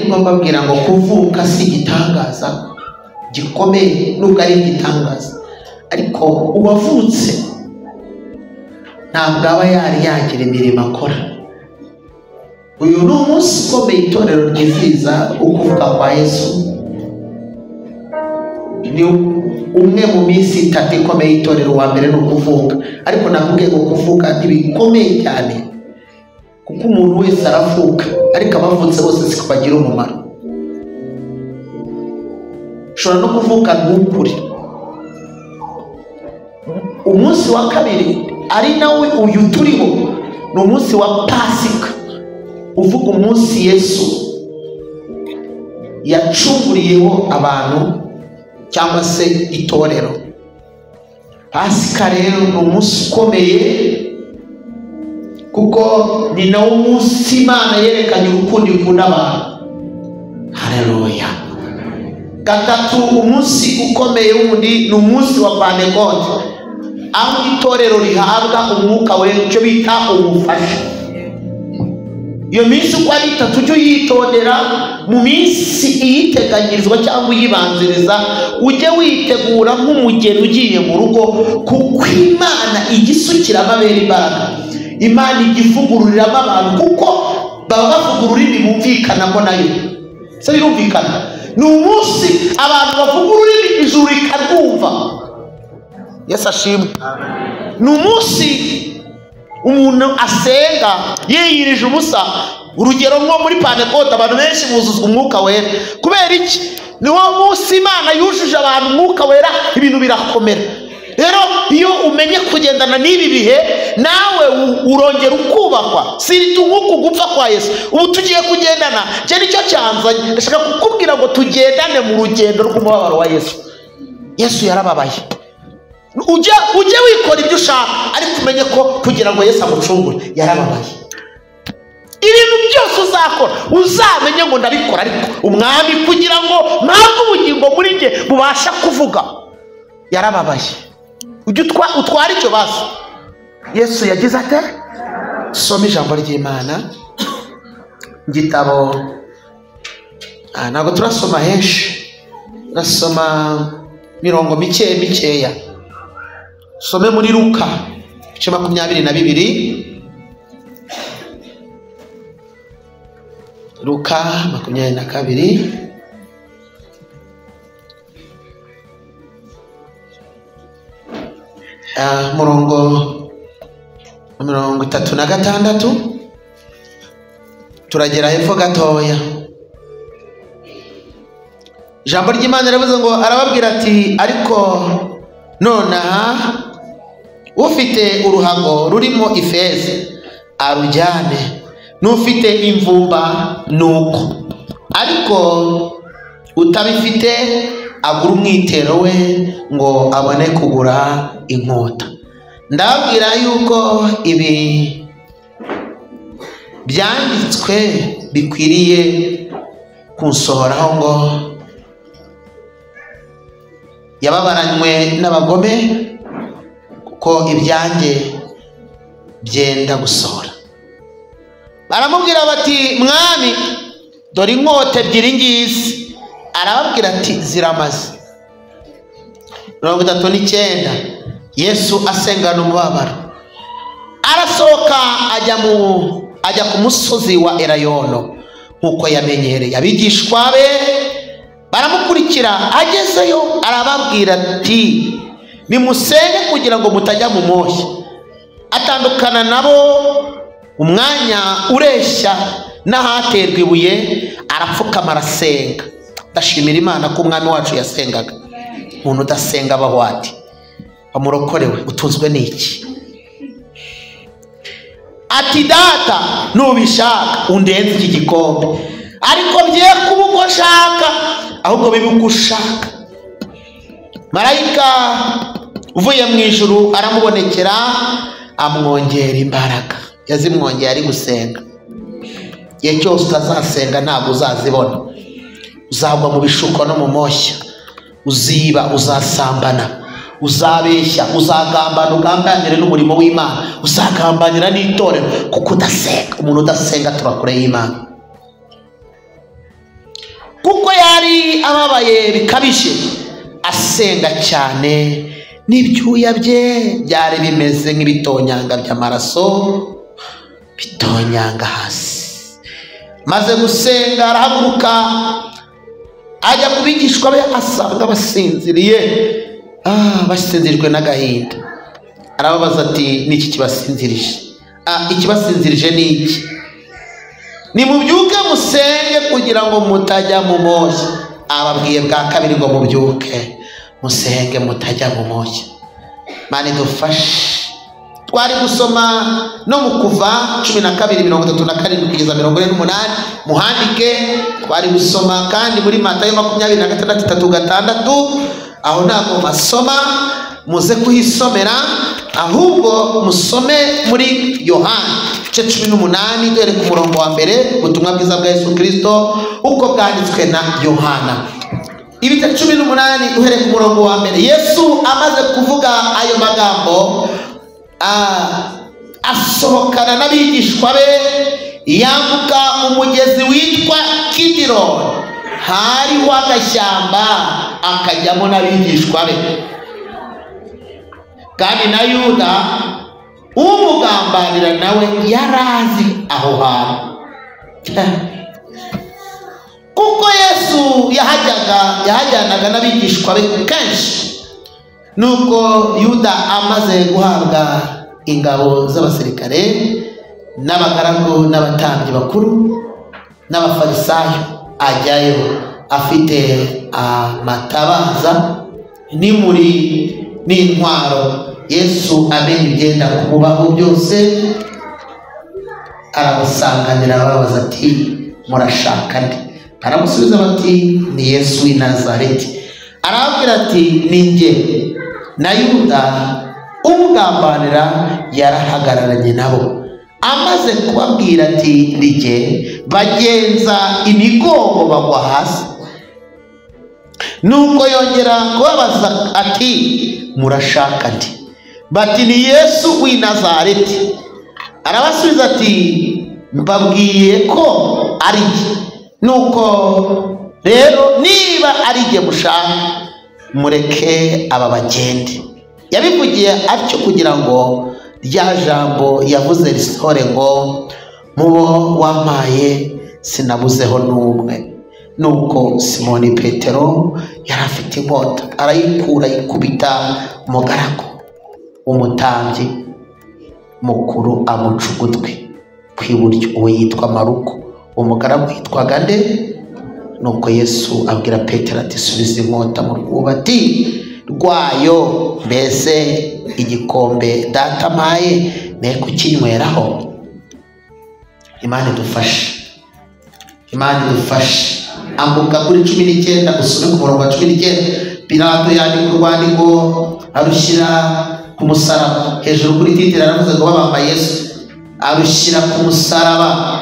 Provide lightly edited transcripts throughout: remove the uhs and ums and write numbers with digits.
ndimo mbabwira ngo kuvuka si igitangaza gikomeye nubwo ari igitangaza, ariko uwavutse ntabwo aba yagira imirimo akora. Uyu ni umunsi ukomeye itorero ryizihiza ukuvuka kwa Yesu. Ni umwe mu minsi itatu ikomeye itorero. Wa mbere ni ukuvuka, ariko nakubwiye ngo kuvuka ntibikomeye cyane kuko umuntu wese aravuka, ariko abavutse bose siko bagira umumaro. Ushobora no kuvuka ntukure. Umunsi wa kabiri ari nawe uyu turiho ni umunsi wa Pasika, uvuga umunsi Yesu yacunguriyeho abantu cyangwa se itorero. Pasika rero ni umunsi ukomeye kuko ni nawo umunsi Imana yerekanye urukundo ikunda abantu. Haleluya. Gatatu, umunsi ukomeye wundi ni umunsi wa Pentekote, aho itorero rihabwa umwuka wera, icyo bita umufasha. Iyo minsi uko ari itatu ujye uyitondera. Mu minsi iyiteganyirizwa cyangwa uyibanziriza ujye witegura nk'umugeni ugiye mu rugo, kuko Imana igisukira amabere imbaraga. Imana igivugururiramo abantu kuko baba bavuga ururimi bumvikanamo nayo. Se birumvikana? Ni umunsi abantu bavuga ururimi ijuru rikarwumva. Yesu ashimwe. Ni umunsi umuntu asenga yiyirije ubusa. Urugero nko muri Pentekote abantu benshi buzuzwa umwuka wera. Kubera iki? Ni wo munsi Imana yujuje abantu umwuka wera, ibintu birakomera. Rero iyo umenye kugendana n'ibi bihe, nawe urongera ukubakwa. Si nk'uku gupfa kwa Yesu. Ubu tugiye kugendana, cyo nicyo cyanzanye. Ndashaka kukubwira ngo tugendane mu rugendo rw'umubabaro wa Yesu. Yesu yarababaye. Ujye wikora ibyo ushaka, ariko umenye ko kugira ngo Yesu amucungure yarababaye. Ibintu byose uzakora uzamenye ngo ndabikora, ariko umwami kugira ngo mpamvu ubugingo muri nge bubasha kuvuga yarababaye. Ujye utwara icyo basi. Yesu yagize ate? Soma ijambo ry'Imana igitabo, ntabwo turasoma henshi, turasoma mirongo mikeya. Some muri Luka 22. Luka 22 murongo 36 turagera hepfo gatoya. Ijambo ry'Imana riravuze ngo, arababwira ati, ariko nonaha ufite uruhago rurimo ifeza arujyane, n'ufite imvumba nuko, ariko utabifite agura umwitero we ngo abone kugura inkota. Ndababwira yuko ibi byanditswe bikwiriye kunsohoraho ngo yababaranywe n'abagome, kuko ibyanjye byenda gusohora. Baramubwira bati, mwami dore inkota ebyiri ngizi. Arababwira ati, ziramaze. 39. Yesu asengana umubabaro arasohoka ajya ku musozi wa Elayono nkuko yamenyereye. Abigishwa be baramukurikira. Agezeyo arababwira ati, nimusenge kugira ngo mutajya mu moshya. Atandukana nabo umwanya ureshya n'ahaterwa ibuye, arapfukama arasenga. Ndashimira Imana ko umwami wacu yasengaga. Umuntu udasenga abaho ati? Amurokorewe utunzwe n'iki? Ati, data nubishaka undenze iki gikombe, ariko bye kuba uko nshaka ahubwo bibe uko ushaka. Marayika uvuye mu ijuru aramubonekera, amwongera imbaraga. Yazimwongeye ari gusenga. Igihe cyose utazasenga ntabwo uzazibona. Uzagwa mu bishuko no mu moshya, uziba, uzasambana, uzabeshya, uzagambana, ugambanire n'umurimo w'Imana, uzagambanira n'itorero kuko udasenga. Umuntu udasenga turakure y'Imana. kuko yari ababaye bikabije asenga cyane, n'ibyuya bye byari bimeze nk'ibitonyanga by'amaraso bitonyanga hasi. Maze gusenga arahaguruka ajya ku bigishwa be, asanga basinziriye, basinzirijwe n'agahinda. Arababaza ati niki kibasinzirije? Ikibasinzirije ni iki? Nimubyuke musenge kugira ngo mutajya mu moshya. Ababwiye bwa kabiri ngo mubyuke musenge mutajya mu moshya. Mani dufashe. Twari gusoma no mu Kuva 12:37 kugeza 48, muhandike. Twari gusoma kandi muri Matayo 26:3-6, aho ntabwo masoma muze kuhisomera, ahubwo musome muri Yohana 18 dore ku murongo wa mbere, ubutumwa bwiza bwa Yesu Kristo uko bwanditswe na Yohana. Ibice 18 uhereye ku murongo wa mbere. Yesu amaze kuvuga ayo magambo, asohokana n'abigishwa be, yambuka umugezi witwa Kidironi. Hariho agashyamba akajyamo n'abigishwa be, kandi na Yuda umugambanira nawe yarazi aho hantu. Kuko Yesu yahajyanaga n'abigishwa be kenshi. Nuko Yuda amaze guhabwa ingabo z'abasirikare n'abagaragu n'abatambyi bakuru n'abafarisayo, ajyayo afite amatabaza n'intwaro. Yesu amenya ibyenda kumubaho byose, arabasanganira ababaza ati murashaka nde? Aramusubiza bati ni Yesu w'i Nazareti. Arababwira ati ni njye. Na Yuda umugambanira yarahagararanye nabo. Amaze kubabwira ati ni njye, bagenza imigongo bagwa hasi. Nuko yongera kubabaza ati murashaka nde? Bati ni Yesu w'i Nazareti. Arabasubiza ati mbabwiye ko ari njye. Nuko rero niba ari njye mushaka, mureke aba bagende. Yabivugiye atyo kugira ngo rya jambo yavuze risohore ngo mubo wampaye sinabuzeho n'umwe. Nuko Simoni Petero yari afite inkota, arayikura ayikubita umugaragu w'umutambyi mukuru, amuca ugutwi kw'iburyo. Uwo yitwa Maruko, umugaragu yitwaga nde? Nuko Yesu abwira Petero ati subiza inkota mu rwubati rwayo, mbese igikombe data mpaye ne kukinyweraho? Imana idufashe, Imana idufashe. Ambuka kuri 19 gusome ku murongo wa 19. Pilato yandika urwandiko arushyira ku musaraba. Hejuru kuri titire aravuze ngo babamba Yesu, arushyira ku musaraba.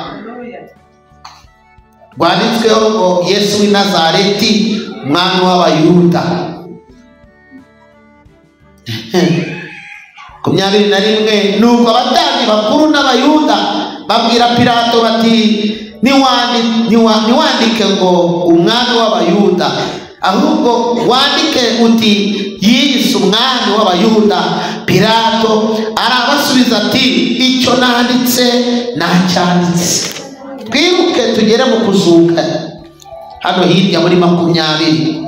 Rwanditsweho ngo Yesu w'i Nazareti, umwami w'Abayuda. 21. Nuko abatambyi bakuru n'Abayuda babwira Pilato bati niwandike ngo umwami w'Abayuda, ahubwo wandike uti yiyise umwami w'Abayuda. Pilato arabasubiza ati icyo nanditse nacyanditse. Twibuke tugere mu kuzuka hano hirya muri 20.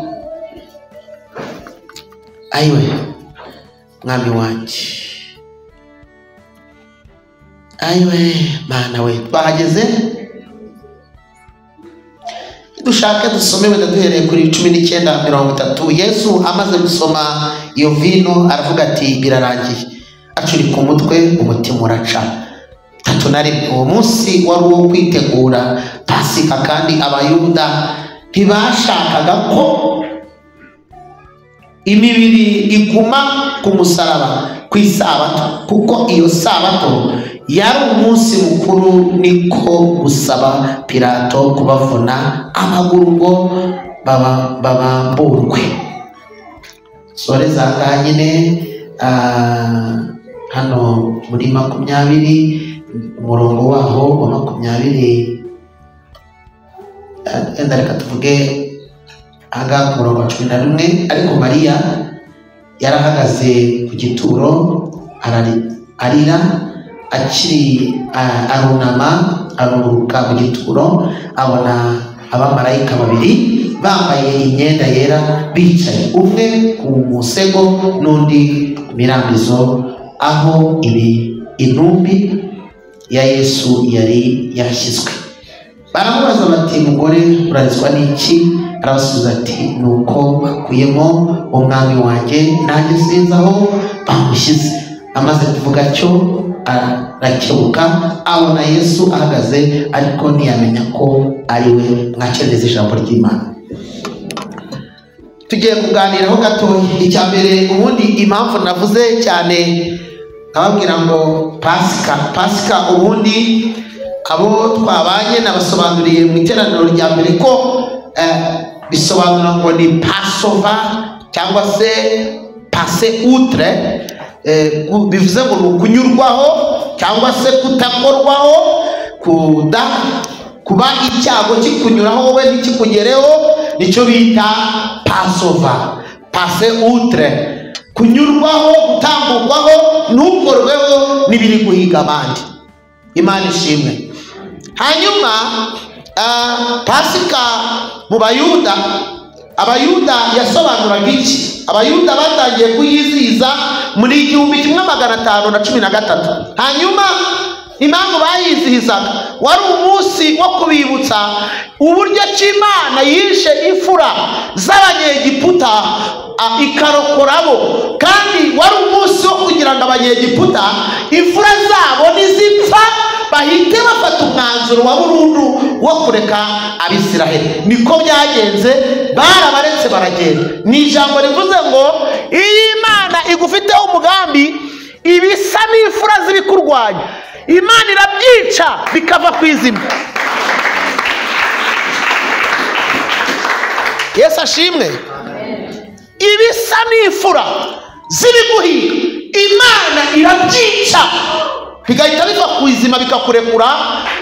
Ayiwe mwami wanjye, ayiwe Mana we, twahageze. Dushake dusome wenda duhereye kuri 19:30. Yesu amaze gusoma iyo vino aravuga ati birarangiye, acurika umutwe, umutima uraca. 3. Uwo munsi wari uwo kwitegura Pasika, kandi Abayuda ntibashakaga ko imibiri iguma ku musaraba ku isabato, kuko iyo sabato yari umunsi mukuru. Niko gusaba Pilato kubavuna amaguru ngo babamburwe. Sore zangahe nyine hano muri 20 umurongo waho wa 20 enda reka tuvuge aha ku murongo wa 11, ariko Mariya yarahagaze ku gituro arira, akiri arunama arunguruka mu gituro, abona abamarayika babiri bambaye imyenda yera bicaye, umwe ku musego n'undi ku mirambizo aho intumbi ya Yesu yari yashyizwe. Baramubaza bati, mugore urarizwa n'iki? Arabasubiza ati, nuko bakuyemo umwami wanjye, nanjye sinzi aho bamushyize. Amaze kuvuga cyo arakebuka, abona Yesu ahagaze, ariko ntiyamenya ko ari we. Mwakereza ijambo ry'Imana. Tugiye kuganiraho gato. Icya mbere, ubundi impamvu navuze cyane ababwira ngo pasika ubundi abo twabanye nabasobanuriye mu iteraniro rya mbere ko bisobanura ngo ni Passover cyangwa se passe outre, bivuze ngo ni ukunyurwaho cyangwa se kutakorwaho, kuba icyago kikunyuraho wowe ntikikugereho, nicyo bita Passover, passe outre, kunyurwaho, gutambukwaho, ntukorweho n'ibiri guhiga abandi. Imana ishimwe. Hanyuma pasika mu Bayuda, Abayuda yasobanuraga iki? Abayuda batangiye kuyizihiza muri 1513. Hanyuma impamvu bayizihizaga wari umunsi wo kubibutsa uburyo Imana yishe imfura z'Abanyegiputa ikarokorabo, kandi wari umunsi wo kugira ngo Abanyegiputa imfura zabo nizipfa bahite bafata umwanzuro wa burundu wo kureka Abisiraheli. Niko byagenze, barabaretse baragenda. Ni ijambo rivuze ngo iyo Imana igufiteho umugambi, ibisa n'imfura z'ibikurwanya Imana irabyica bikava ku izima. Yesu ashimwe. Ibisa n'imfura z'ibiguhiga Imana irabyica bigahita biva ku izima bikakurekura.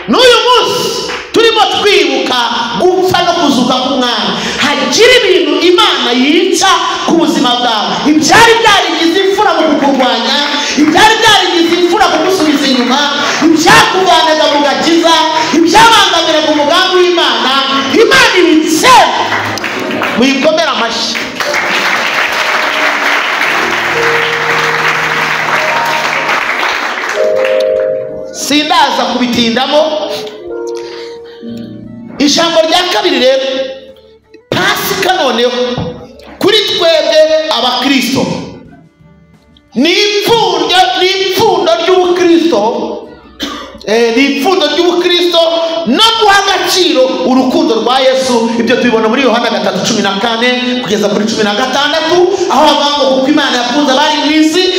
N'uyu munsi turimo twibuka gupfa no kuzuka k'umwami, hagira ibintu Imana yica ku buzima bwawe. Ibyari byarigize imfura mu kukurwanya, ibyari byarigize imfura mu gusubiza inyuma, ibyakuvanaga mu gakiza, ibyabangamiraga umugambi w'Imana, Imana ibitse. Muyikomere amashyi. Sindaza kubitindamo. Ijambo rya kabiri rero, pasika noneho kuri twebwe abakristo ni ipfundo ry'ubukristo, ni ipfundo ry'ubukristo no guha agaciro urukundo rwa Yesu. Ibyo tubibona muri Yohana 3:14 kugeza kuri 16, aho avuga ngo kuko Imana yakunze abari mu isi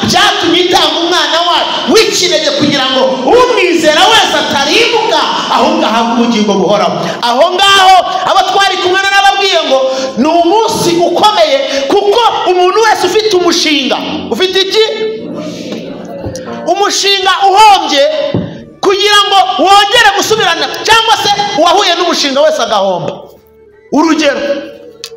byatumye itanga umwana wayo w'ikinege kugira ngo umwizera wese ataribuka ahubwo ahabwe ubugingo buhoraho. Aho ngaho abo twari kumwe n'ababwiye ngo ni umunsi ukomeye, kuko umuntu wese ufite umushinga, ufite iki? Umushinga uhombye, kugira ngo wongere gusubirana, cyangwa se uwahuye n'umushinga wese agahomba. Urugero,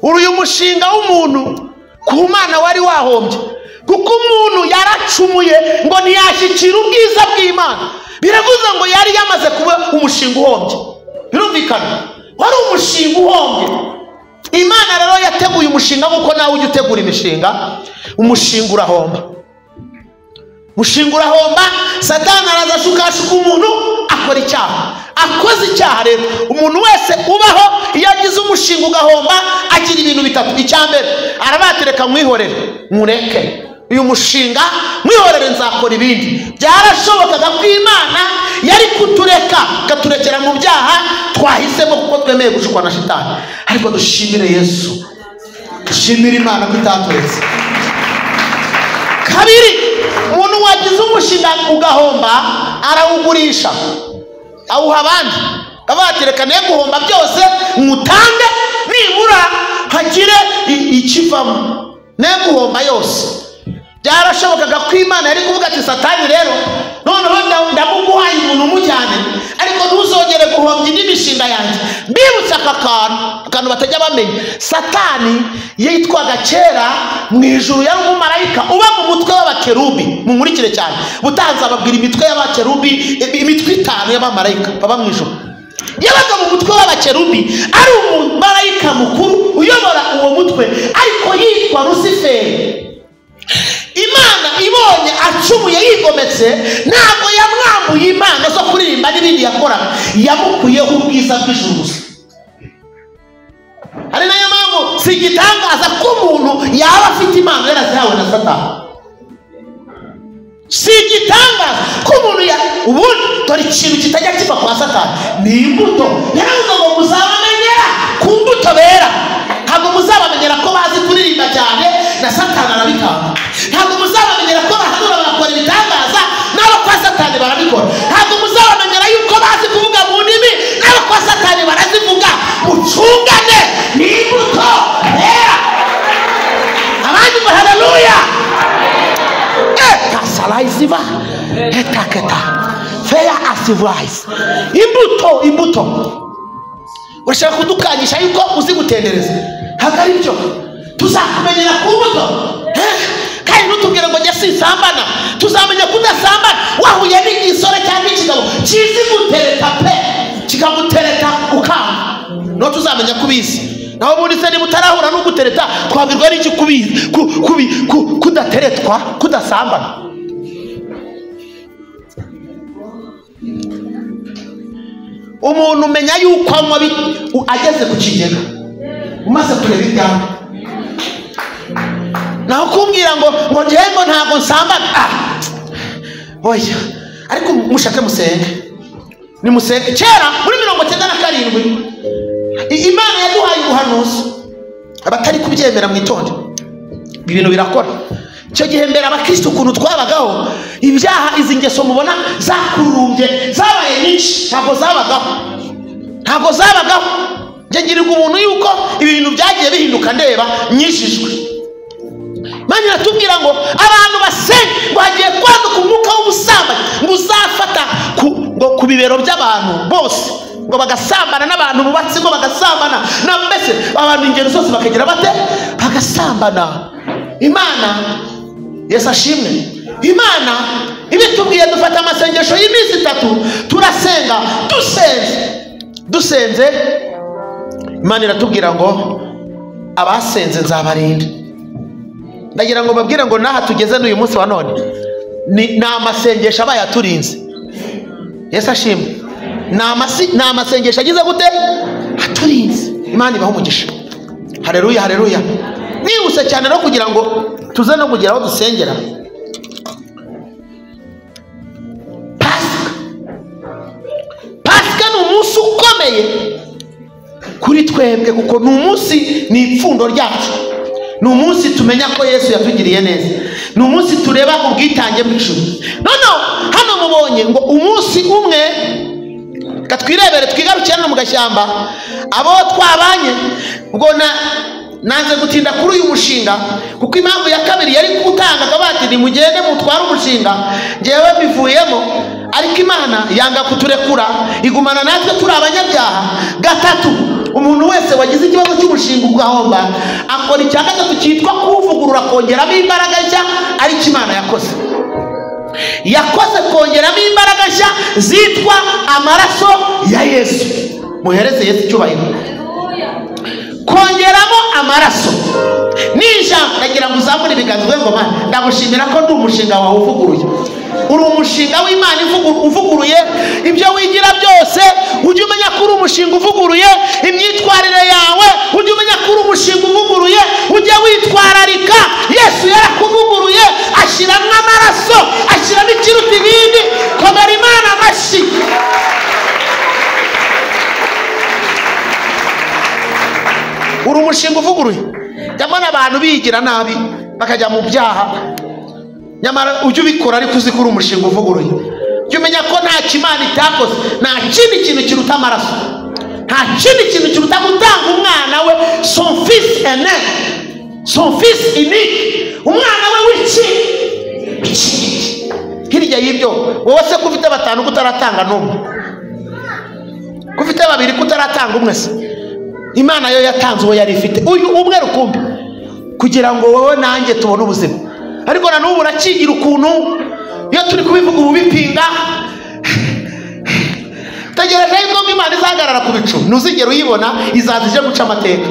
uyu mushinga w'umuntu ku Mana wari wahombye, kuko umuntu yaracumuye ngo ntiyashyikira ubwiza bw'Imana. Biravuze ngo yari yamaze kuba umushinga uhombye. Birumvikana, wari umushinga uhombye. Imana rero yateguye umushinga nk'uko nawe ujya utegura imishinga. Umushinga urahomba, umushinga urahomba. Satani arazashukashuka umuntu akora icyaha. Akoze icyaha rero, umuntu wese ubaho iyo agize umushinga ugahomba agira ibintu bitatu. Icya mbere, arabatereka mwihorere, mureke uyu mushinga, mwihorere, nzakora ibindi. Byarashobokaga ko Imana yari kutureka ikaturekera mu byaha twahisemo, kuko twemeye gushukwa na Shitani. Ariko dushimire Yesu, dushimire Imana ko itaturetse. Kabiri, umuntu wagize umushinga ugahomba arawugurisha, awuha abandi. Abatereka ne guhomba byose mutange, nibura hagire ikivamo. Ne guhomba yose byarashobokaga ko Imana yari kuvuga ati Satani rero noneho ndamuguhaye umuntu umujyane, ariko ntuzongere guhombya indi mishinga yanjye. Mbibutse aka kantu batajya bamenya. Satani yitwaga kera mu ijuru yari umumarayika uba mu mutwe w'abakerubi. Mumurikire cyane, butanze ababwira imitwe y'abakerubi, imitwe 5 y'abamarayika baba mu ijuru. Yabaga mu mutwe w'abakerubi, ari umumarayika mukuru uyobora uwo mutwe, ariko yitwa Lusiferi. Imana ibonye acumuye yigometse, ntabwo yamwambuye impano zo kuririmba n'ibindi yakoraga, yamukuyeho ubwiza bw'ijuru gusa. Ari nayo mpamvu si igitangaza ko umuntu yaba afite impano yarazihawe na Satani. Si igitangaza ko umuntu ubundi dore ikintu kitajya kiva kwa Satani ni imbuto. Yaravuze ngo muzabamenyera ku mbuto bera. Ntabwo muzabamenyera ko bazi kuririmba cyane na Satani arabikanga. Ntabwo muzabamenyera ko bahanura bakora ibitangaza nabo kwa Satani barabikora. Ntabwo muzabamenyera yuko bazi kuvuga mu ndimi nabo kwa Satani barazivuga. Mucungane ni imbuto bera. Abandi ngo haleluya. Kasalaisiva etaketa feya asivais. Imbuto urashaka kudukanyisha yuko uzi gutendereza. Hagari byo tuzakumenyera ku mbuto. Kandi ntutubwire ngo njye sinsambana. Tuzamenya kudasambana wahuye n'igisore cyangwa ikigabo kizi gutereta pe kikagutereta ukanga, no tuzamenya kubizi. Naho muri se nimutarahura no gutereta twabwirwa n'iki kubizi kudateretwa kudasambana. Umuntu umenya yuko anywa ageze ku kigega umaze kureba ibyawe. Naho kumbwira ngo njyewe ngo ntabwo nsambana, oya, ariko mushake musenge. Ni musenge. Kera muri 97 Imana yaduhaye ubuhanuzi, abatari kubyemera mwitonde, ibintu birakora. Cyo gihe mbere abakristo ukuntu twabagaho, ibyaha izi ngeso mubona zakurumbye zabaye nyinshi, ntabwo zabagaho. Nje ngirirwa umuntu yuko ibintu byagiye bihinduka ndeba nyishijwe. Imana iratubwira ngo abantu basenga ngo hagiye kwaduka umwuka w'ubusambanyi, ngo uzafata ku bibero by'abantu bose, ngo bagasambana n'abantu bubatse, ngo bagasambana na mbese abantu ingero zose bakagera bate bagasambana. Imana Yesu ashimwe. Imana ibitubwiye dufata amasengesho y'iminsi 3 turasenga dusenze. Imana iratubwira ngo abasenze nzabarinda. Ndagira ngo babwire ngo naha tugeze n'uyu munsi wa none ni amasengesho abaye aturinze. Yesu ashimwe. Ni amasengesho agize gute aturinze. Imana ibaho umugisha. Haleluya, haleluya. Nihuse cyane no kugira ngo tuze no kugera aho dusengera. Pasika ni umunsi ukomeye kuri twebwe, kuko ni umunsi ni ipfundo ryacu. Ni umunsi tumenya ko Yesu yatugiriye neza. Ni umunsi tureba ubwitange bw'ijuru. None hano mubonye ngo umunsi umwe katwirebere twigarukira no mu gashyamba abo twabanye. Ubwo nanze gutinda kuri uyu mushinga kuko impamvu ya kabiri yari kutangaga bati ni mugende mutwara umushinga, ngewe bivuyemo, ariko Imana yanga kuturekura igumana natwe turi abanyabyaha. Gatatu, umuntu wese wagize ikibazo cy'umushinga ugahomba akora icya gatatu cyitwa kuwuvugurura kongeramo imbaraga nshya, ari Imana yakoze kongeramo imbaraga nshya zitwa amaraso ya Yesu. Muhereze Yesu icyubahiro. Kongeramo amaraso nija ndagira ngo uzamure ibiganza ngo Mana ndagushimira ko ndi umushinga wawe uvuguruye. Uri umushinga w'Imana uvuguruye. Ibyo wigira byose ujye umenya ko uri umushinga uvuguruye. Imyitwarire yawe ujye umenya ko uri umushinga uvuguruye. Ujye witwararika. Yesu yarakuvuguruye, ashyiramo amaraso, ashyiramo ikiruta ibindi. Komera Imana amashyi. Uri umushinga uvuguruye. Nyamara abantu bigira nabi bakajya mu byaha, nyamara ujye ubikora ariko uzi ko uri umushinga uvuguruye. Jya umenya ko nta kimana itakoze, nta kindi kintu kiruta amaraso, nta kindi kintu kiruta gutanga umwana we son fils aîné son fils unique, umwana we w'iki. Hirya y'ibyo wowe se kufite batanu kutaratanga n'umwe, kufite babiri kutaratanga umwe se, Imana yo yatanze uwo yari ifite uyu umwe rukumbi kugira ngo wowe nanjye tubone ubuzima. Ariko na n'ubu urakigira ukuntu iyo turi kubivuga ubu bipinga. Tegereje yuko Imana izahagarara ku bicu, ntuzigera uyibona, izaza ije guca amateka.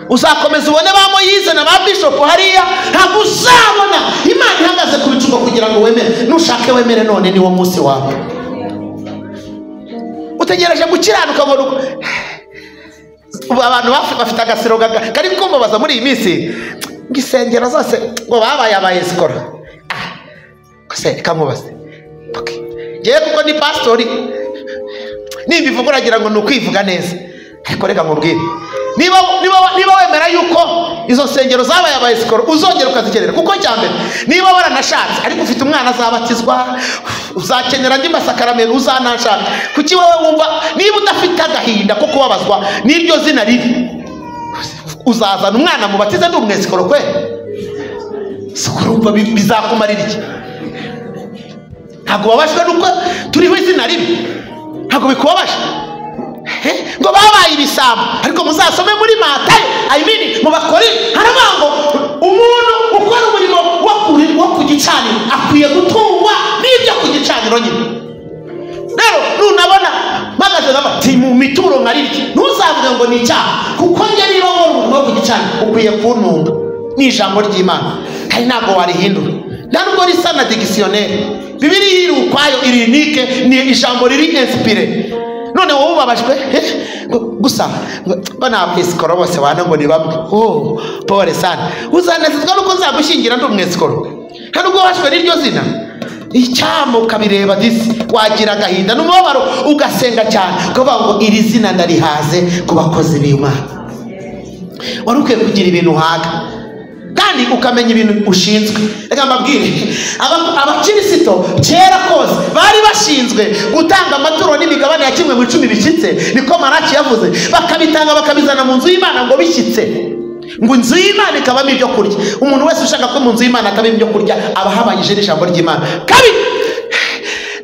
Uzakomeza ubone ba Moyize na ba Bishop hariya, ntabwo uzabona Imana ihagaze ku bicu kugira ngo wemere. Nushake wemere none ni wo munsi wawe. Utegereje gukiranuka ngo abantu bafite agasiro kari kumbabaza muri iyi minsi, ngisengero zose ngo babaye abayesikora. Kose kamubaze. Okay. Ngiye kuko ni pastori, nimbivuga uragira ngo nukwivuga neza. Ariko reka nkubwire, niba wemera yuko izo nsengero zabaye abayesikora, uzongera ukazikenera. Kuko cyambere niba waranashatse ariko ufite umwana azabatizwa, uzakenera andi masakaramentu, uzanashaka. Kuki wowe wumva niba udafite agahinda ko kubabazwa n'iryo zina ribi, uzazana umwana mubatize ndi umwesikoro kwe? Sikurumva bizakumarira iki? Ntabwo babashwe nuko turiho izina ribi, ntabwo bikubabaje ngo babaye ibisambo. Ariko muzasome muri Matayo, mu Bakori haravuga ngo umuntu ukora umurimo wo ku gicaniro akwiye gutungwa n'ibyo ku gicaniro nyine. Rero nunabona magaze n'abati mu mituro nkarirye, ntuzavuge ngo ni icyaha, kuko njye niba nkora umurimo wo ku gicaniro ukwiye kuntunga. Ni ijambo ry'Imana kandi ntabwo warihindura, nta nubwo risa na dictionnaire. Bibiliya iri ukwayo, iri unique, ni ijambo riri inspiré. None wowe ubabajwe gusa bana mwesikoro bose wana ngo ni bamwe. Oh pole sana, uzanezezwa nuko nzagushyingira ndi umwesikoro kandi ubwo washwe n'iryo zina. Icyamo kabireba disi, wagira agahinda n'umubabaro ugasenga cyane ukavuga ngo iri zina ndarihaze ku bakozi b'Imana. Wari ukwiye kugira ibintu uhaga kandi ukamenya ibintu ushinzwe. Reka mbabwire, abakirisito kera kose bari bashinzwe gutanga amaturo n'imigabane ya 1/10 bishyitse, niko Maraki yavuze. Bakabitanga bakabizana mu nzu y'Imana ngo bishyitse, ngo inzu y'Imana ikabamo ibyo kurya. Umuntu wese ushaka ko mu nzu y'Imana akabamo ibyo kurya aba ahabanyije n'ijambo ry'Imana. Kabi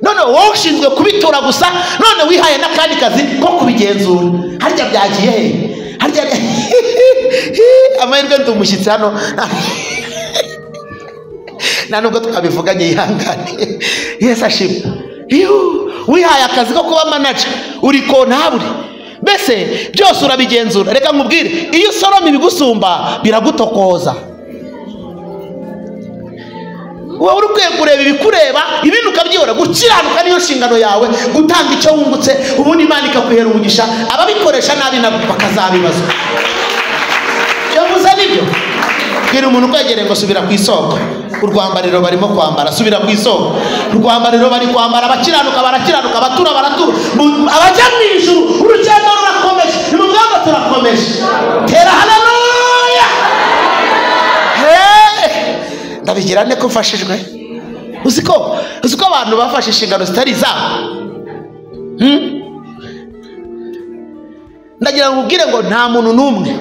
none wowe ushinzwe kubitura gusa, none wihaye n'akandi kazi ko kubigenzura. Harya byagiye he? Harya amahirwe ndi umushyitsi hano nta nubwo twabivuganye, yihangane. Yesu ashimwe. Wihaye akazi ko kuba manager, uri kontabure, mbese byose urabigenzura. Reka nkubwire, iyo usoroma ibigusumba biragutokoza. wowe uri ukwiye kureba ibikureba, ibintu ukabyibona. Gukiranuka niyo nshingano yawe, gutanga icyo wungutse, ubundi Imana ikakwihera umugisha. Ababikoresha nabi nabo bakazabibazwa. Yavuze nibyo. Bwira umuntu kwegereye ngo subira ku isoko. Urwambariro barimo kwambara, subira ku isoko. Urwambariro bari kwambara, abakiranuka barakiranuka, abatura baratura. Abajya mu ijuru, urugendo rurakomeje. Ni mu bwabo turakomeje. Tera haleluya. Ndabigira ne ko mfashijwe. Uziko abantu bafashe inshingano zitari zabo. Ndagira ngo ubwire ngo nta muntu numwe,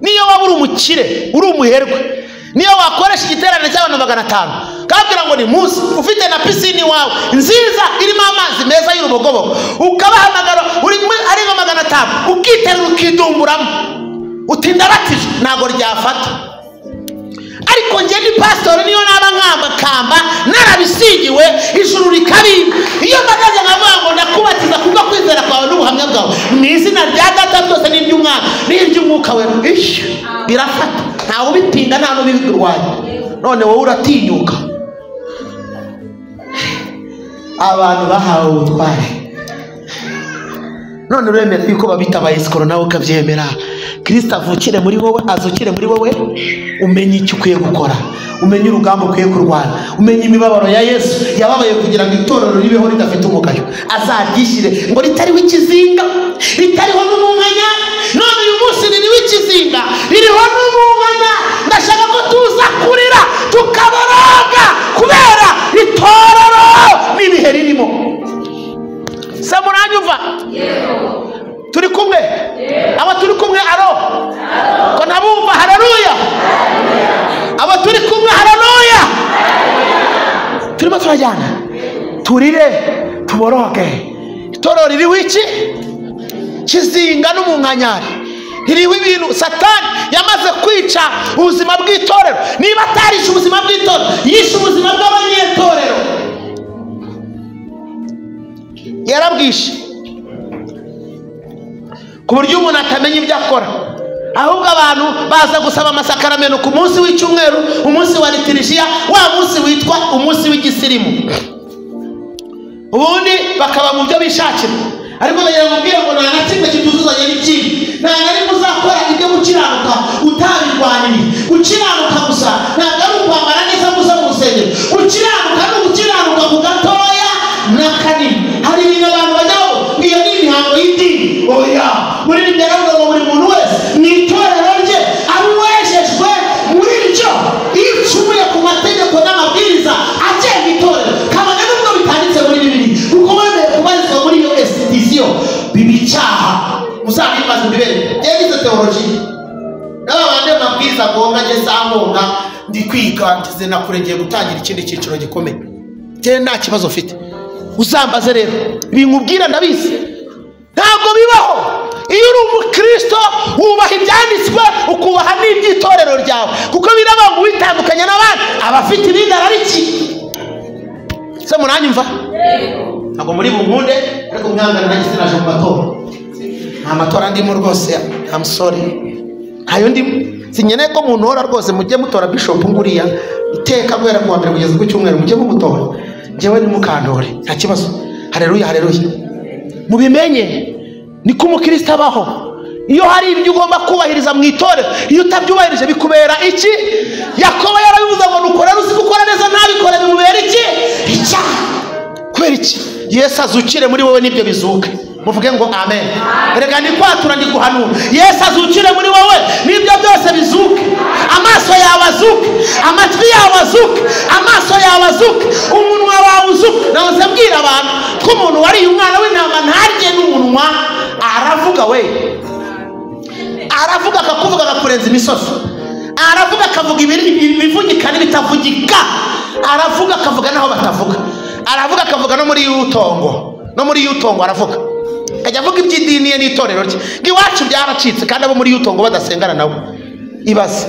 niyo waba uri umukire, uri umuherwe, niyo wakoresha igiterane cy'abantu 500 kabwira ngo ni munsi ufite na pisine wawe nziza irimo amazi meza y'urubogobogo, ukabahamagara uri ari 500 ukiterura ukidumburamo, utindaratije ntago ryafata. Ariko nje ni pastor niyo naba nkamba narabisigiwe ijuru rikabimba. Iyo magaze nkavuga ngo ndakubatiza kubwo kwizera kwawe n'ubuhamya bwawe mu izina rya Data byose n'iby'Umwana n'iby'Umwuka we, birafata. Ntawe ubipinga, nta n'ubirwanya. None wowe uratinyuka. Abantu bahawe ubutware, none uremera yuko babita abayesikoro nawe ukabyemera. Kristo avukire muri wowe, azukire muri wowe. Umenye icyo ukwiye gukora, umenye urugamba ukwiye kurwana, umenye imibabaro ya Yesu yababaye kugira ngo itorero ribeho ridafite umugayo. Azaryishyire ngo ritariho ikizinga, ritariho n'umwanya. None uyu munsi ririho ikizinga, ririho n'umwanya. Ndashaka ko tuza kurira tukabaraga kubera itorero n'ibihe ririmo. Samuranyuva turi kumwe. abo turi kumwe aro ko nabumva haleluya abo turi kumwe haleluya turimo turajyana turire tuboroke itorero ririho iki kizinga n'umunkanyari ririho ibintu satani yamaze kwica ubuzima bw'itorero niba atarisha ubuzima bw'itorero yishe ubuzima bw'abanyetorero yarabwishe ku buryo umuntu atamenya ibyo akora ahubwo abantu baza gusaba amasakaramentu ku munsi w'icyumweru umunsi wa liturujia wa munsi witwa umunsi w'igisirimu ubundi bakaba mu byo bishakira ariko ndagira ngo mbwira ngo nta kimwe kituzuzanya n'ikindi nta na rimwe uzakora ibyo gukiranuka utabirwaniriye gukiranuka gusa ntabwo ari ukwambara neza gusa mu rusengero gukiranuka ni ugukiranuka ku gatoya n'akanini hari ibintu abantu bajyaho iyo ni imihango y'idini oya muri iri byaravugwa ngo buri muntu wese mu itorero rye ari uwejejwe muri ryo iyo ucumuye ku mategeko n'amabwiriza agenga itorero kabone n'ubwo bitanditse muri bibiri kuko wemeye kubarizwa muri iyo institution biba icyaha muzabibaza mbibere byegize teologiya n'aba bandi mabwiriza agomba ngeze amonga ndi kwiga ngize nakurengeye gutangira ikindi cyiciro gikomeye njye nta kibazo ufite uzambaze rero binkubwira ndabizi ntabwo bibaho iyo uri umukristo wubaha ibyanditswe ukubaha n'iby'itorero ryawe kuko biraba ngo witandukanye n'abandi abafite ibindi arariki se muranyumva ntabwo muri bunkunde ariko mwangana nanjye sinaje mu matora nta matora ndimo rwose I'm sorry ntayo ndimo sinkeneye ko muntora rwose mujye mutora bishop nguriya iteka guhera ku wa mbere kugeza ku cyumweru mujye mumutora njyewe nimukantore nta kibazo haleluya haleluya mubimenye niko umukristo abaho iyo hari ibyo ugomba kubahiriza mu itorero iyo utabyubahirije bikubera iki Yakobo yarabivuze ngo nukorera uzi gukora neza ntabikore bimubera iki icyaha kubera iki Yesu azukire muri wowe nibyo bizuka muvuge ngo amen erega ni kwatura ndi guhanura Yesu azukire muri wowe nibyo byose bizuka amaso yawe azuka amatwi yawe azuka amaso yawe azuka umunwa wawe uzuka nawe mbwira abantu ko umuntu wariye umwana w'intama ntarye n'umunwa aravuga we aravuga akakuvuga agakurenza imisozi aravuga akavuga ibivugika n'ibitavugika aravuga akavuga naho batavuga aravuga akavuga no muri yutongo aravuga akajya avuga iby'idini ye n'itorero rye iwacu byaracitse kandi abo muri yutongo badasengana nawe ibaze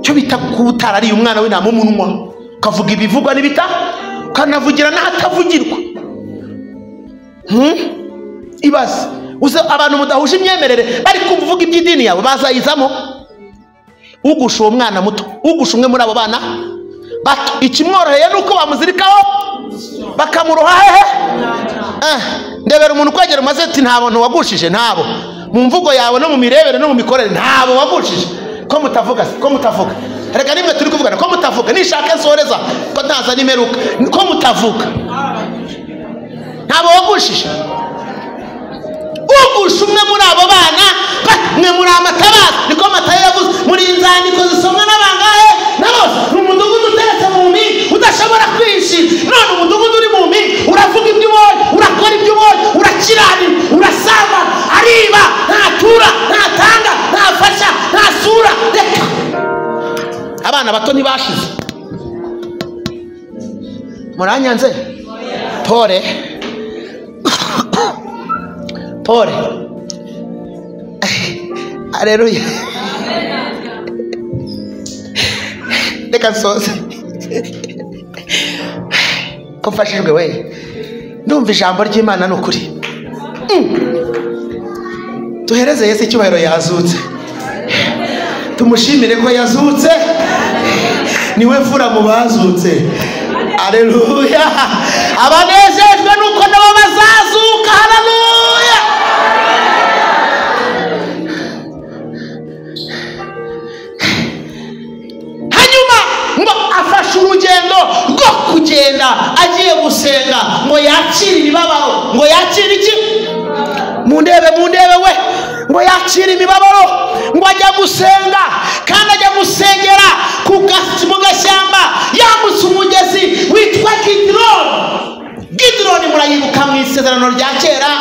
cyo bita kutarariye umwana w'intama umunwa kavuga ibivugwa n'ibita kanavugira n'ahatavugirwa ibaze uze abantu mudahuje imyemerere bari kuvuga iby'idini yawe bazayizamo ugusha uwo mwana muto ugusha umwe muri abo bana bato ikimworoheye nuko bamuzirikaho bakamuroha hehe ndebera umuntu kwegera umaze ati nta bantu wagushije ntabo mu mvugo yawe no mu mirebere no mu mikorere ntabo wagushije ko mutavuga reka nimwe turi kuvugana ko mutavuga nishaka nsoreza ko ntaza nimeruka ko mutavuga ntabo wagushije ugusha umwe muri abo bana mwe muri amatabaza niko Matayo yavuze muri inzandiko zisomwa n'abangahe nabose umudugudu uteretse mu mpinga udashobora kwishima none umudugudu uri mu mpinga uravuga ibyo ubonye urakora ibyo ubonye urakiranira urasamba ariba ntatura ntatanga ntafasha ntasura reka abana bato ntibashize muranyanze Pole haleluya reka nsoze ko mfashijwe we ndumva ijambo ry'Imana n'ukuri tuhereze Yesu icyubahiro yazutse tumushimire ko yazutse niwe mfura mu bazutse haleluya abanezejwe nuko nabo bazazuka haleluya hanyuma ngo afashe urugendo rwo kugenda agiye gusenga ngo yakire imibabaro ngo yakire iki mundebe we ngo yakire imibabaro ngo ajya gusenga kandi ajya gusengera mu gashyamba yambutse umugezi witwa Gidironi murayibuka mu isezerano rya kera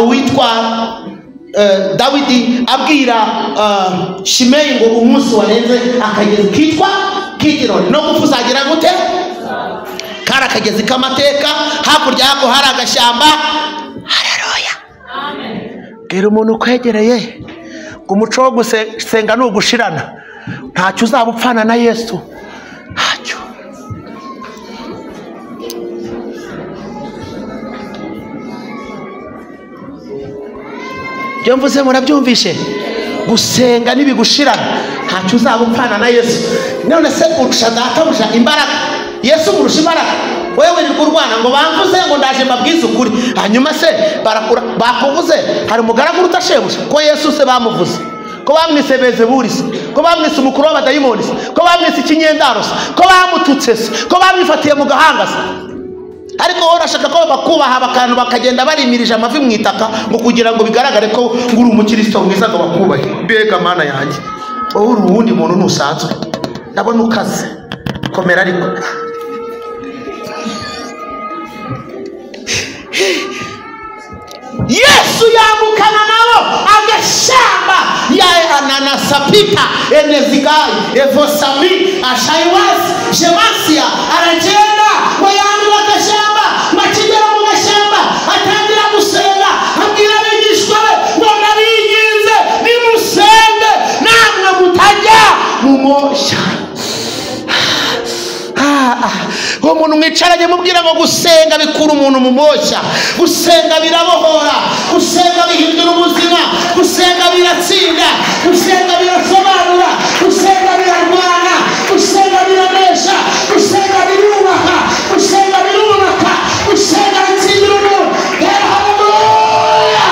witwa Dawidi abwira Shimeyi ngo umunsi warenze akagezi kitwa Kidironi no gupfa uzagira gute? Kari akagezi k'amateka, hakurya yako hari agashyamba. Haleluya, amen. Bwira umuntu ukwegereye ngo umuco wo gusenga ni ugushirana, ntacyo uzaba upfana na Yesu, ntacyo. Byo mvuze murabyumvishe? Gusenga nibigushirana, ntacyo uzaba upfana na Yesu. None se urusha databuja imbaraga, Yesu urusha imbaraga, wewe ni kurwana ngo bamvuze ngo ndaje mbabwize ukuri, hanyuma se bakuvuze hari umugaragu utashebuja ko Yesu se bamuvuze, ko bamwise Bezebuli, ko bamwise umukuru w'abadayimoni, ko bamwise ikinyendaro, ko bamututse, ko bamwifatiye mu gahanga. Ariko wowe urashaka ko bakubaha bakantu bakagenda barimirije amavi mu itaka ngo kugira ngo bigaragare ko nguri umukristo mwiza ngo bakubahe. Mbega mana yanjye, wowe uri uwundi muntu nusanzwe, ndabona ukaze, komera. Ariko Yesu yambukana nabo agashamba ya ananasapita enezigai evosami ashaiwasi jemasia aragenda ngo yambura agashamba, makigera mu gashamba atangira gusenga, abwira abigishwa be ngo nabinginze nimusenge namwe mutajya mu moshya. Uwo muntu mwicaranye mubwira ngo gusenga bikura umuntu mu moshya, gusenga birabohora, gusenga bihindura ubuzima, gusenga biratsinda, gusenga birasobanura, gusenga birarwana, gusenga biranesha, gusenga birubaka, gusenga birubaka, gusenga bitsindira umuntu. Haleluya,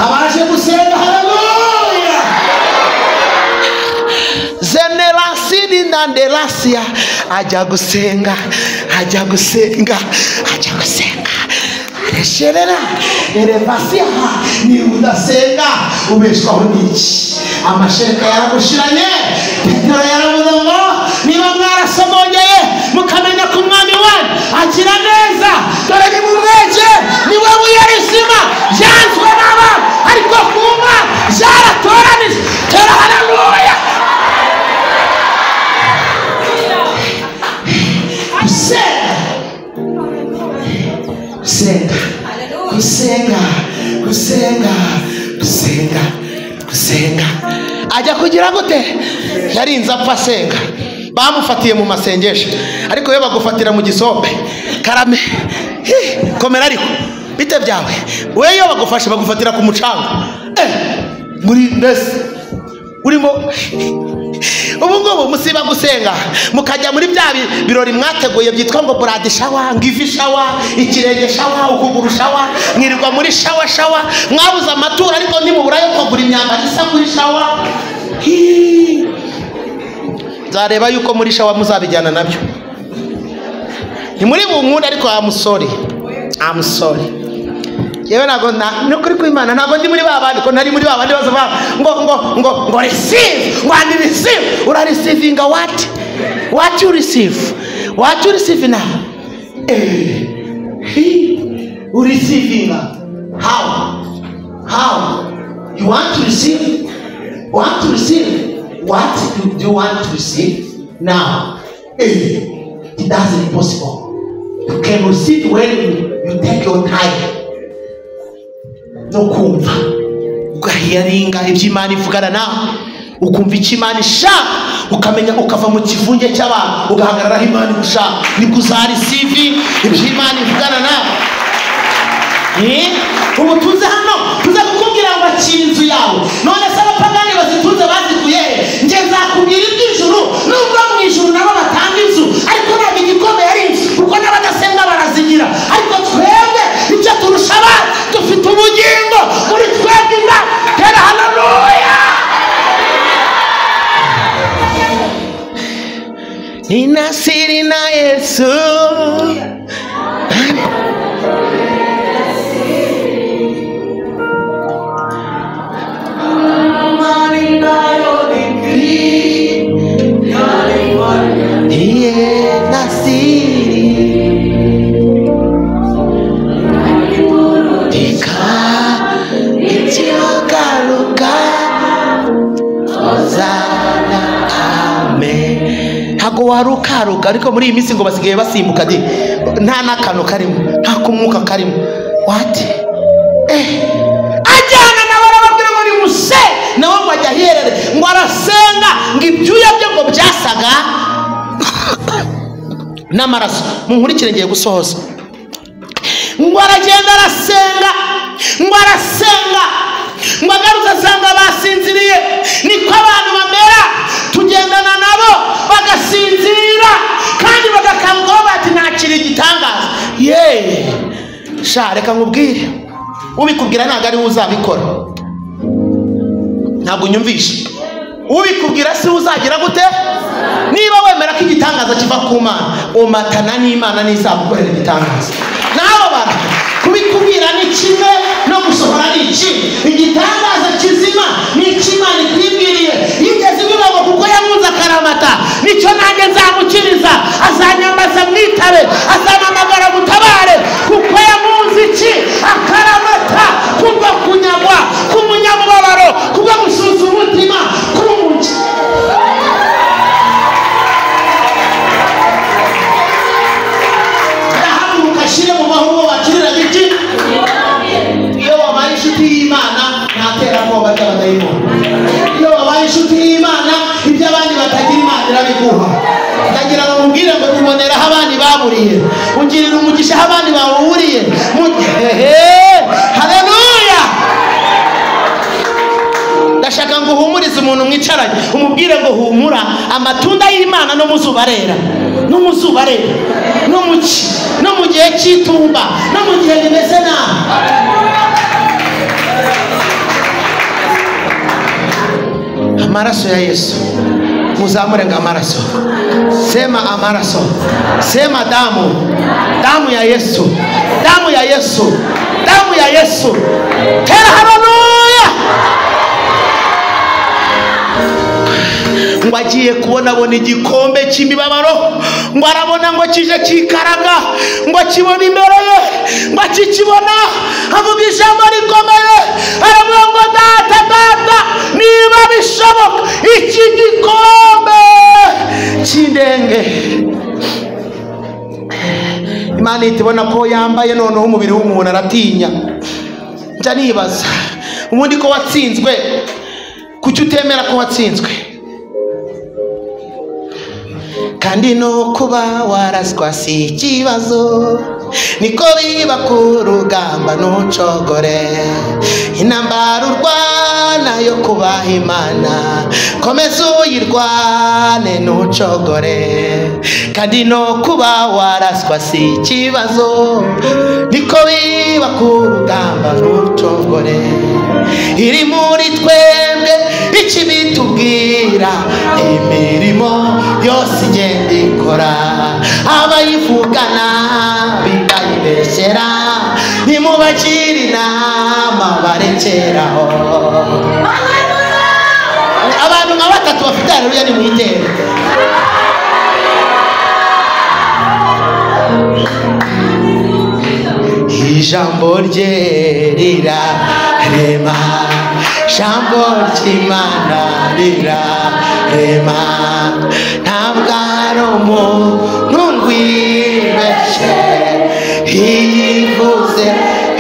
abaje gusenga haleluya. Zenerasini na nderasia ajya gusenga, ajya gusenga, ajya gusenga. Resherera erevasia ni udasenga ubeshwaho n'iki? Amashereka yaragushiranye. Petero yaravuze ngo niba mwarasomongeye mukamenya ko umwami wanyu agira neza, dore ni mumweje niwe buye rizima ryanzwe n'abantu, ariko kuma byaratoranije. Tera haleluya. Gusenga ajya kugira gute? Yarinze apfa asenga, bamufatiye mu masengesho, ariko we bagufatira mu gisombe. Karame komera. Ariko bite byawe we iyo bagufashe bagufatira ku mucanga, muri mbese urimo ubu ngubu musiba gusenga mukajya muri bya birori mwateguye byitwa ngo brad shower, ngivi shower, ikirenge shower, ukuguru shower, mwirirwa muri shower, mwabuze amatura ariko ntimuburayo kugura imyambaro isa muri shower. Nzareba yuko muri shower muzabijyana nabyo. Ni muri bunkunda ariko I'm sorry. Yewe nago no kuri kwimana nago ndi muri babandi ko nari muri babandi bazava ngo receive, ngo and receive. Ura receiving what you receive now? You receiving how you want to receive? What do you want to receive now? It doesn't possible. You can receive when you take your time. No kumva ugahiringa iby'Imana ivugana nawe, ukumva icyo Imana ishaka, ukamenya ukava mu kivunge cy'abantu ugahagarara Imana gushaka, ni kuzarisivi iby'Imana ivugana nawe. Ubu tuze hano tuze kukubwira ngo akira inzu yawe, none se abapagani bazitunze bazikuye? Nge nzakubwira iby'ijuru, nubwo mu ijuru nabo batanga inzu, ariko ntabwo igikomeye ari inzu, kuko n'abadasenga barazigira. Ariko twebwe icyo turusha abandi, dufite ubugingo muri twebwe. Tera haleluya. Nina siri na Yesu, nasiri ika warukaruka, ariko muri iyi minsi ngo basigaye basimbuka di, nta n'akantu karimo, nta kumwuka karimo. What? Ajyana nawe arababwira ngo ni muse, nawe ngo ajya aherere ngo arasenga, ngo ibyuya bye ngo byasaga n'amaraso. Munkurikire ngiye gusohoza. Ngo aragenda arasenga, ngo arasenga, ngo agaruka asanga basinziriye. Niko abantu bamera, tugendana nabo bagasinzira kandi bagakanguka bati ntakiri igitangaza. Sha reka nkubwire, ubikubwira ntabwo ari we uzabikora. Ntabwo unyumvishe. Ubikubwira si uzagira gute? Niba wemera ko igitangaza kiva ku Mana, umatana n'Imana n'izagukorera igitangaza. Naho bantu kubikubwira ni kimwe, no gusohora ni iki. Igitangaza kizima ni Imana ikwibwiriye. Yigeze ibibaho kuko yamunze akaramata, nicyo nanjye nzamukiriza. Azanyambaza mwitabe, azamamagara mutabare, kuko yamunze iki? Akaramata, kubwo kunyagwa, kumunyamubabaro, kubwo gusuza umutima, kumuki. Ndahaguruka shire mu mahoro wakirira giti. Iyo wabaye inshuti y'Imana ntatera koba cy'abadayimoni. Iyo wabaye inshuti y'Imana ibyo abandi batagira Imana irabiguha. Ndagira ngo mubwire ngo tuboneraho abandi baburiye, ungirira umugisha aho abandi bawuriye. Haleluya. Ndashaka ngo uhumurize umuntu mwicaranye, umubwire ngo humura, amatunda y'Imana no muzuba arera, no muzuba arera, no muki, no mu gihe cy'itumba, no mu gihe rimeze nabi. Amaraso ya Yesu, muzamure ngo amaraso. Sema amaraso, sema damu, damu ya Yesu, damu ya Yesu, damu ya Yesu. Tera haleluya. Ngo agiye kubona igikombe cy'imibabaro, ngo arabona ngo kije kikaraga, ngo kibona imbere ye, ngo akikibona avuga ijambo rikomeye, aravuga ngo data, niba bishoboka iki gikombe cy'indenge. Imana itibona ko yambaye noneho umubiri w'umuntu aratinya. Nja nibaza, ubundi ko watsinzwe, kuki utemera ko watsinzwe? Kandi no kuba waraswa si ikibazo, niko biba ku rugamba ntucogore. Intambara urwana yo kubaha Imana, komeza uyirwane ntucogore. Kandi no kuba waraswa si ikibazo, niko biba ku rugamba ntucogore. Iri muri twebwe ikibitubwira, imirimo yose igenda ikora, abayivugana bikayibeshyera, nimubagire inama barekeraho. Abantu nka batatu bafite haleluya ni mwitere. Ijambo rye rirarema, ijambo ry'Imana rirarema, ntabwo ari umuntu ngwibeshye, yivuze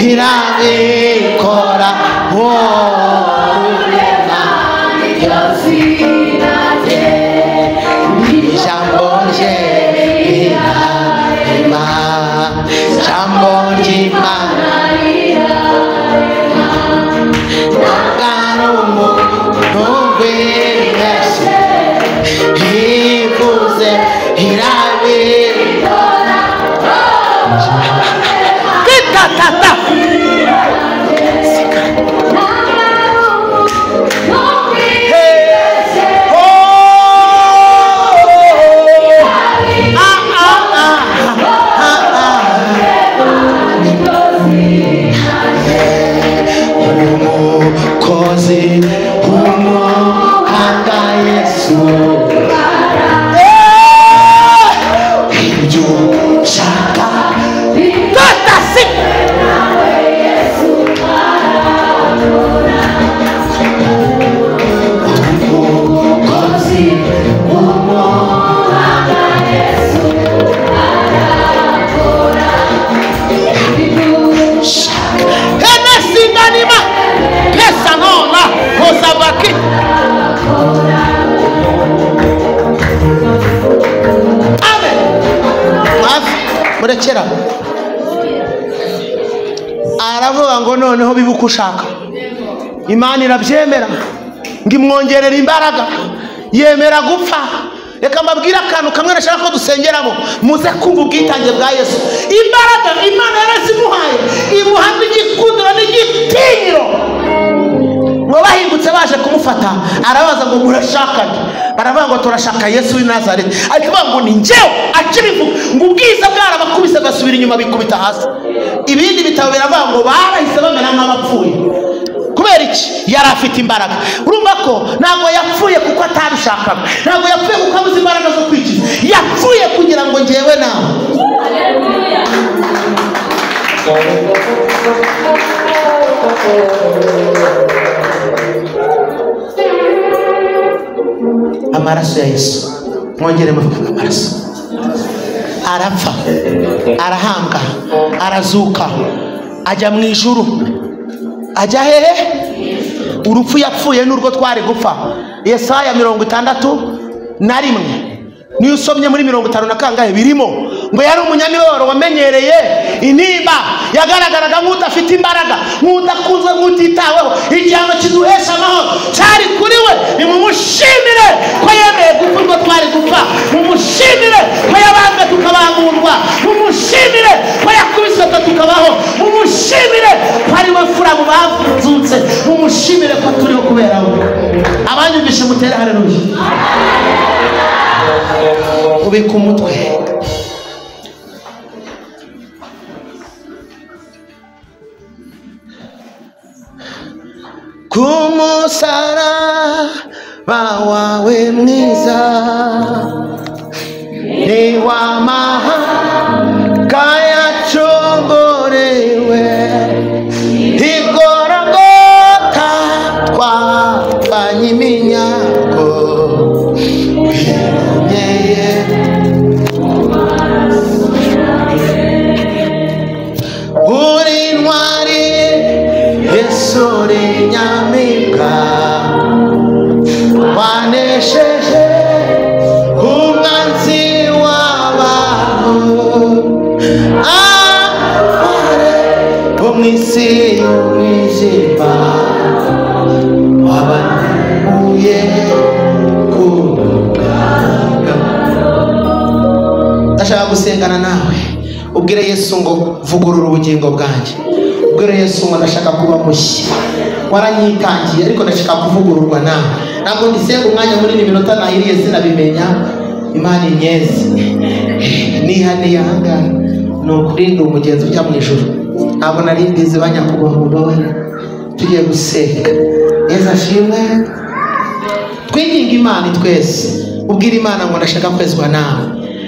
irabikora. Ijambo rye rirarema, ijambo ry'Imana yivuze irabikora. Tata ngo noneho bibe uko ushaka. Imana irabyemera ngo imwongerere imbaraga, yemera gupfa. Reka mbabwire akantu kamwe nashaka ko dusengeramo, muze kumva ubwitange bwa Yesu. Imbaraga Imana yarazimuhaye, imuha n'igikundiro n'igitinyiro. Ngo bahingutse baje kumufata, arabaza ngo murashakanye? Baravuga ngo turashaka Yesu w'i Nazareti. Ariko ngo ni njyewe akirivuga ngo ubwiza bwarabakubise basubira inyuma bikubita hasi. Ibindi bitabo biravuga ngo barahise bamera nk'abapfuye. Kubera iki? Yari afite imbaraga. Urumva ko ntabwo yapfuye kuko atabishakaga, ntabwo yapfuye kuko abuze imbaraga zo kwikiza, yapfuye kugira ngo njyewe nawe. Amaraso ya Yesu, mwongere muvuga amaraso. Arapfa, arahambwa, arazuka, ajya mu ijuru. Ajya hehe? Urupfu yapfuye n'urwo twari gupfa. Yesaya 61 niyo usomye muri 50 na kangahe birimo ngo yari umunyamibabaro wamenyereye intimba, yagaragaraga nk'udafite imbaraga, nk'udakunzwe, nk'utitaweho. Igihano kiduhesha amahoro cyari kuri we. Nimumushimire ko yemeye gupfa urwo twari gupfa, mumushimire ko yabambwe tukabangurwa, mumushimire ko yakubiswe tukabaho, mumushimire ko ari we fura mu bavutse, mumushimire ko turiho kubera we. Abanyumvishe mutere haleluya. Ubika umutwe. Kumusaraba wawe mwiza ni w'amahanga yacungurewe, igorogota twapfanye iminyago, wimenyeye uri intwari, Yesu uri nyamibwa, wanesheje umwanzi w'abantu, abare bo mu isi y'umwijima, wabanemuye ku mugaragaro. Ndashaka gusengana nawe, ubwire Yesu ngo vugurura ubugingo bwanjye. Ubwire Yesu ngo ndashaka kuba mushya. Waranyitangiye ariko ndashaka kuvugururwa nawe. Ntabwo ndisenga umwanya munini, iminota nahiriye sinabimenya. Imana inyeze nihane yanga no kurinda umugenzi ujya mu ijuru. Ntabwo nari mbizi banyakubahwa mubabara. Tugiye gusenga. Yesu ashimwe. Twinginga Imana twese. Ubwire Imana ngo ndashaka kwezwa nawe,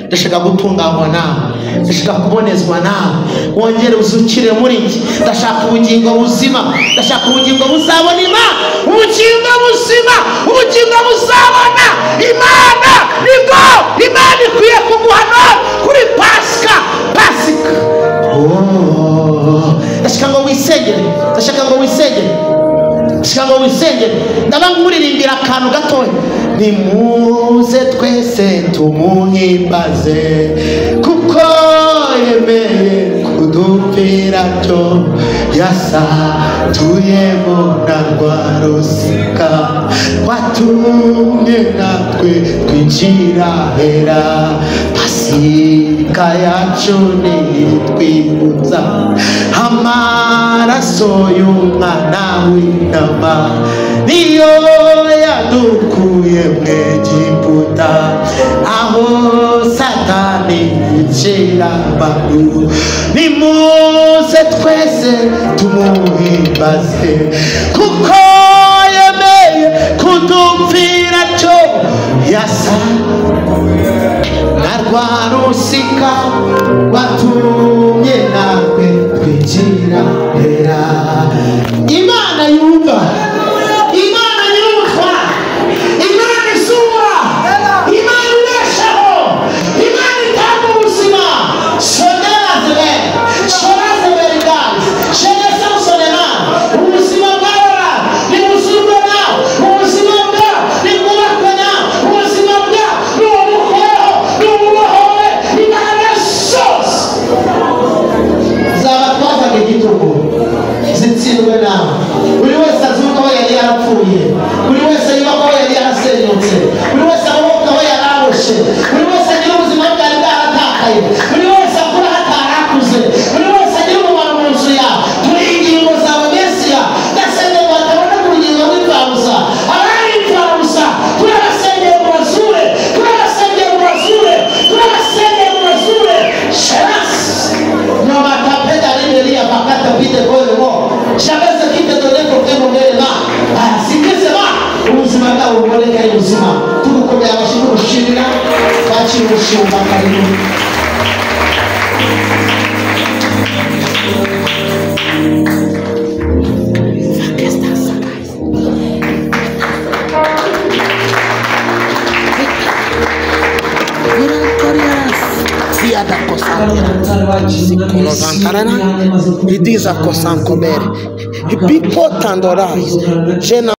ndashaka gutunganywa nawe, ndashaka kubonezwa nawe. Wongere uzukire muri njye. Ndashaka ubugingo buzima, ndashaka ubugingo buzabona Imana, ubugingo buzima, ubugingo buzabona Imana. Nibwo Imana ikwiye kuguhana kuri Pasika. Ndashaka ngo wisengere, ndashaka ngo wisengere, ndashaka ngo wisengere. Ndabanguririmbira akantu gatoya. Nimuze twese tumuhimbaze, kuko yemeye kudupfira cyo yasatuyemo na rwa rusika, watumye natwe twinjira hera. Pasika yacu nitwibutsa amaraso y'umwana w'intama, niyo yadukuye mu Egiputa, aho Satani yicira abantu. Nimuze twese tumuhimbaze, kuko yemeye kudupfira cyo yasa na rwa rusika, watumye natwe twinjira hera. Imana yumva, Imana yumva, Imana isura, Imana ibeshaho, Imana itanga ubuzima. Sonazwe, sonazwe rigari, shenese usonema. Ubuzima bw'abara ni buzurwe nawe, ubuzima bwa ni bwubakwe nawe, ubuzima bwa ni umukoreho, ni umubohore, imbaraga zose. Zaba twazaga igitugu, zitsi buri wese azuka aho yari yarapfuye, buri wese yuba aho yari yarasenyutse, buri wese aruhuka aho yari arushe, buri wese agira ubuzima bwari bwaratakaye, buri wese akura hatarakuze, buri wese agira umumaro mu nzu yawe. Turi ingingo zawe Mesiya, ndasenge ngo batabona ku rugingo rw'imfabusa, abari imfabusa turabasengeye mu bazure, turabasengeye mu bazure, turabasengeye mu bazure. Sherasi no matapeda limelia pakata vite kole mo shabeze kite doneko kemo mbele na sikeze ba ubuzima bwawe buboneka ari buzima. Tugukomeye abashinzwe gushimira bakiri ubushumba karibu. It is a cosan comer. People tandorais.